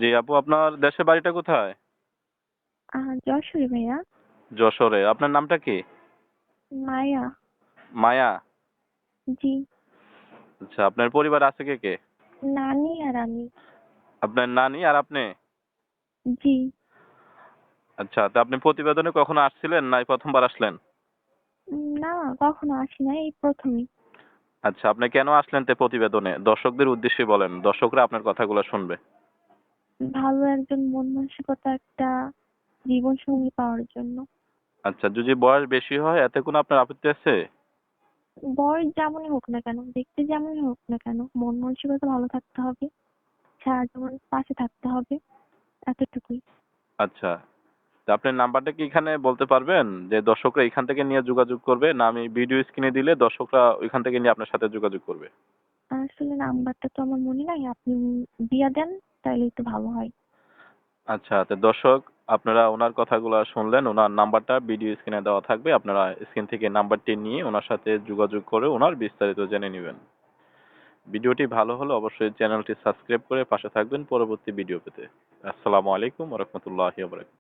জি আপু, আপনার দেশের বাড়িটা কোথায়? যশোরে ভাইয়া। যশোরে। আপনার নামটা কি? মায়া। মায়া। জি। আচ্ছা, আপনার পরিবার আছে কে কে? নানি আর আমি। আপনার নানি আর আপনি? জি। আচ্ছা, তা আপনি প্রতিবেদনে কখনো আসছিলেন না এই প্রথমবার আসলেন? না, কখনো আসি না, এই প্রথমই। আচ্ছা, আপনি কেন আসলেন তে প্রতিবেদনে? দর্শকদের উদ্দেশ্যে বলেন, দর্শকরা আপনার কথাগুলো শুনবে। ভালো একজন মন মানসিকতা একটা জীবন সঙ্গী পাওয়ার জন্য। আচ্ছা, যদি বয়স বেশি হয় এতে কোনো আপনার আপত্তি আছে? বয়স যেমনই হোক না কেন, দেখতে যেমনই হোক না কেন, মন মানসিকতা ভালো থাকতে হবে, সারা জীবন পাশে থাকতে হবে, এতটুকুই। আচ্ছা, তা আপনার নাম্বারটা কি এখানে বলতে পারবেন যে দর্শকরা এখান থেকে নিয়ে যোগাযোগ করবে, না আমি ভিডিও স্ক্রিনে দিলে দর্শকরা ওইখান থেকে নিয়ে আপনার সাথে যোগাযোগ করবে? আসলে নাম্বারটা তো আমার মনে নাই, আপনি দিয়া দেন তাহলে একটু ভালো হয়। আচ্ছা, তো দর্শক, আপনারা ওনার কথাগুলো শুনলেন। ওনার নাম্বারটা ভিডিও স্ক্রিনে দেওয়া থাকবে, আপনারা স্ক্রিন থেকে নাম্বারটি নিয়ে ওনার সাথে যোগাযোগ করে ওনার বিস্তারিত জেনে নেবেন। ভিডিওটি ভালো হলে অবশ্যই চ্যানেলটি সাবস্ক্রাইব করে পাশে থাকবেন পরবর্তী ভিডিও পেতে। আসসালামু আলাইকুম ওয়া রাহমাতুল্লাহি ওয়া বারাকাতুহু।